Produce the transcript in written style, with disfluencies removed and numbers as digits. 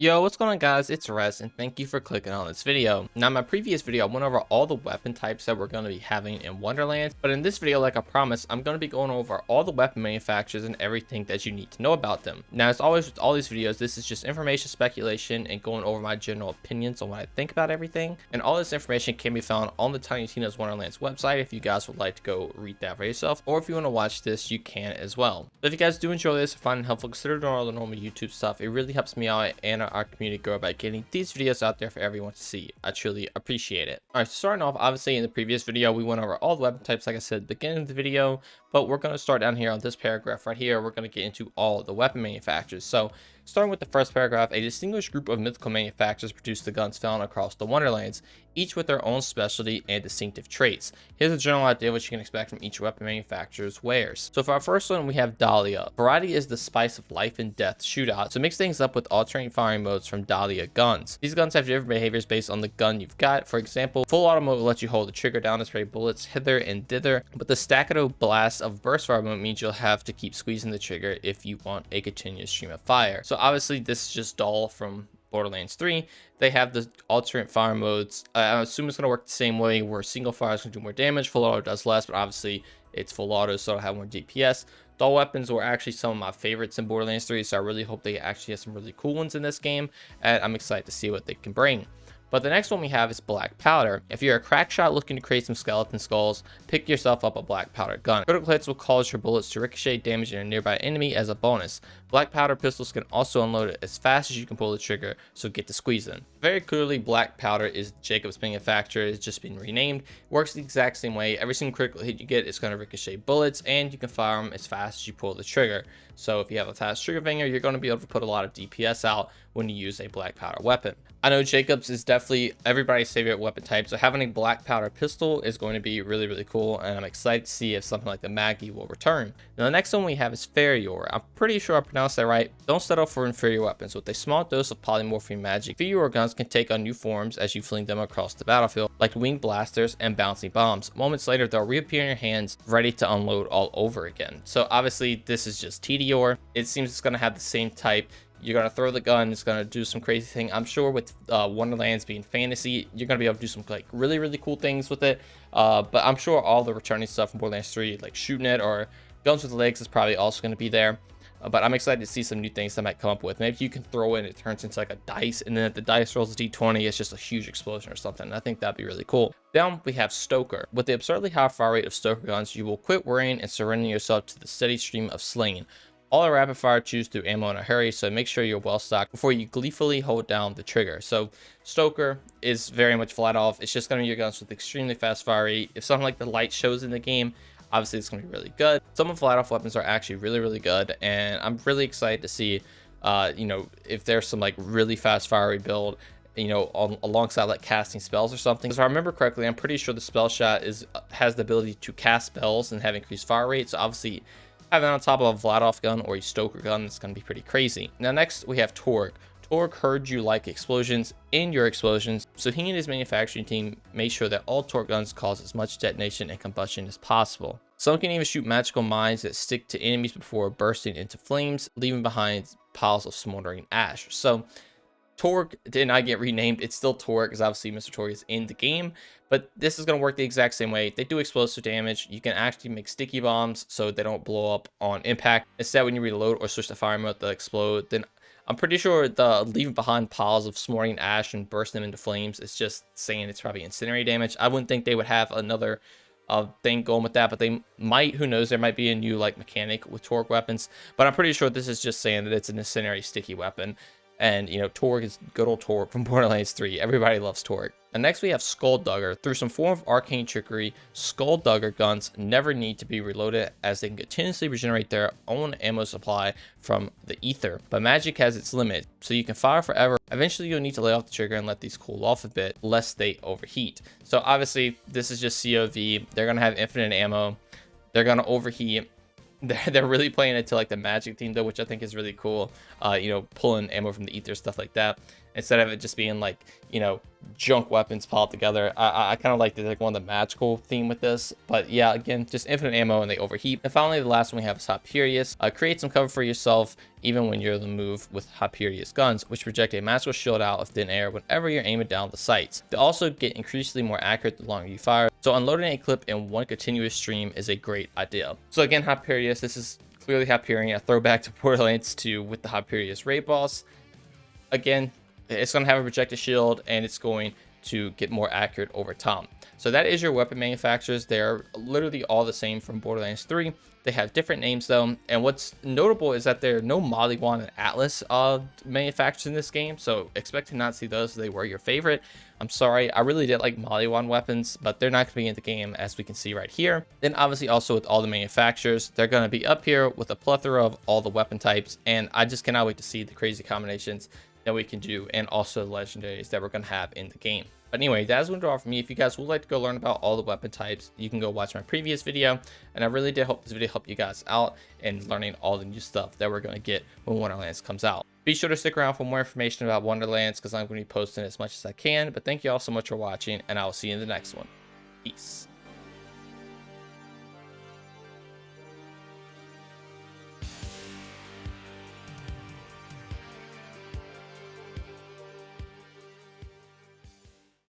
Yo, what's going on guys, it's Rest and thank you for clicking on this video. Now in my previous video, I went over all the weapon types that we're going to be having in Wonderlands, but in this video, like I promised, I'm going to be going over all the weapon manufacturers and everything that you need to know about them. Now as always with all these videos, this is just information, speculation, and going over my general opinions on what I think about everything, and all this information can be found on the Tiny Tina's Wonderlands website if you guys would like to go read that for yourself, or if you want to watch this, you can as well. But if you guys do enjoy this, find it helpful, consider doing all the normal YouTube stuff. It really helps me out and our community grow by getting these videos out there for everyone to see. I truly appreciate it. All right, starting off, obviously in the previous video we went over all the weapon types like I said at the beginning of the video, but we're going to start down here on this paragraph right here. We're going to get into all the weapon manufacturers. So starting with the first paragraph, a distinguished group of mythical manufacturers produce the guns found across the Wonderlands, each with their own specialty and distinctive traits. Here's a general idea of what you can expect from each weapon manufacturer's wares. So for our first one, we have Dahlia. Variety is the spice of life and death shootout, so mix things up with alternating firing modes from Dahlia guns. These guns have different behaviors based on the gun you've got. For example, full auto mode will let you hold the trigger down to spray bullets hither and thither, but the staccato blast of burst fire mode means you'll have to keep squeezing the trigger if you want a continuous stream of fire. So obviously this is just Dahl from Borderlands 3. They have the alternate fire modes. I assume it's going to work the same way where single fire is going to do more damage, full auto does less, but obviously it's full auto, so it'll have more DPS. Dual weapons were actually some of my favorites in Borderlands 3, so I really hope they actually have some really cool ones in this game, and I'm excited to see what they can bring. But the next one we have is black powder. If you're a crack shot looking to create some skeleton skulls, pick yourself up a black powder gun. Critical hits will cause your bullets to ricochet, damaging a nearby enemy as a bonus. Black powder pistols can also unload it as fast as you can pull the trigger, so get to squeezing. Very clearly, black powder is Jacob's manufacturer. It's just been renamed. It works the exact same way. Every single critical hit you get is going to ricochet bullets, and you can fire them as fast as you pull the trigger. So if you have a fast trigger finger, you're going to be able to put a lot of DPS out when you use a black powder weapon. I know Jacobs is definitely everybody's favorite weapon type, so having a black powder pistol is going to be really cool, and I'm excited to see if something like the Maggie will return. Now the next one we have is Ferior. I'm pretty sure I pronounced that right. Don't settle for inferior weapons. With a small dose of polymorphine magic, Ferior guns can take on new forms as you fling them across the battlefield, like winged blasters and bouncing bombs. Moments later, they'll reappear in your hands, ready to unload all over again. So obviously this is just Tedior. It seems it's going to have the same type. You're going to throw the gun, it's going to do some crazy thing. I'm sure with Wonderlands being fantasy, you're going to be able to do some like really cool things with it. But I'm sure all the returning stuff from Borderlands 3, like shooting it or guns with legs, is probably also going to be there. But I'm excited to see some new things that might come up with. Maybe you can throw it and it turns into like a dice, and then if the dice rolls a d20, it's just a huge explosion or something. I think that'd be really cool. Down we have Stoker. With the absurdly high fire rate of Stoker guns, you will quit worrying and surrender yourself to the steady stream of slaying. All are rapid fire, choose through ammo in a hurry, so make sure you're well stocked before you gleefully hold down the trigger. So Stoker is very much flat off. It's just going to be your guns with extremely fast fire rate. If something like the light shows in the game, obviously it's going to be really good. Some of flat off weapons are actually really good, and I'm really excited to see you know, if there's some like really fast fire rate build, you know, alongside like casting spells or something. If I remember correctly, I'm pretty sure the spell shot has the ability to cast spells and have increased fire rate, so obviously having on top of a Vladoff gun or a Stoker gun, it's going to be pretty crazy. Now next we have Torg. Torg heard you like explosions in your explosions, so he and his manufacturing team made sure that all Torg guns cause as much detonation and combustion as possible. Some can even shoot magical mines that stick to enemies before bursting into flames, leaving behind piles of smoldering ash. So Torg did not get renamed. It's still Torg because obviously Mr. Torg is in the game, but this is going to work the exact same way. They do explosive damage. You can actually make sticky bombs so they don't blow up on impact. Instead, when you reload or switch to fire mode, they'll explode. Then I'm pretty sure the leaving behind piles of smoldering ash and burst them into flames is just saying it's probably incendiary damage. I wouldn't think they would have another thing going with that, but they might. Who knows? There might be a new like mechanic with Torg weapons, but I'm pretty sure this is just saying that it's an incendiary sticky weapon. And, you know, Torg is good old Torg from Borderlands 3. Everybody loves Torg. And next we have Skulldugger. Through some form of arcane trickery, Skulldugger guns never need to be reloaded as they can continuously regenerate their own ammo supply from the ether. But magic has its limit, so you can fire forever. Eventually you'll need to lay off the trigger and let these cool off a bit, lest they overheat. So obviously this is just COV. They're going to have infinite ammo. They're going to overheat. they're really playing it to like the magic theme though, which I think is really cool. You know, pulling ammo from the ether, stuff like that, instead of it just being like, you know, junk weapons piled together. I kind of like the like one of the magical theme with this. But yeah, again, just infinite ammo and they overheat. And finally, the last one we have is Hyperius. Create some cover for yourself even when you're on the move with Hyperius guns, which project a magical shield out of thin air whenever you're aiming down the sights. They also get increasingly more accurate the longer you fire, so unloading a clip in one continuous stream is a great idea. So again, Hyperius, this is clearly Hyperion, a throwback to Borderlands 2 with the Hyperius raid boss. Again, it's going to have a projected shield and it's going to get more accurate over time. So that is your weapon manufacturers. They're literally all the same from Borderlands 3. They have different names though, and what's notable is that there are no Maliwan and Atlas manufacturers in this game, so expect to not see those if they were your favorite. I'm sorry, I really did like Maliwan weapons, but they're not going to be in the game as we can see right here. Then obviously also with all the manufacturers, they're going to be up here with a plethora of all the weapon types, and I just cannot wait to see the crazy combinations that we can do and also the legendaries that we're going to have in the game. But anyway, that is going to do all for me. If you guys would like to go learn about all the weapon types, you can go watch my previous video. And I really did hope this video helped you guys out in learning all the new stuff that we're going to get when Wonderlands comes out. Be sure to stick around for more information about Wonderlands because I'm going to be posting as much as I can. But thank you all so much for watching, and I will see you in the next one. Peace.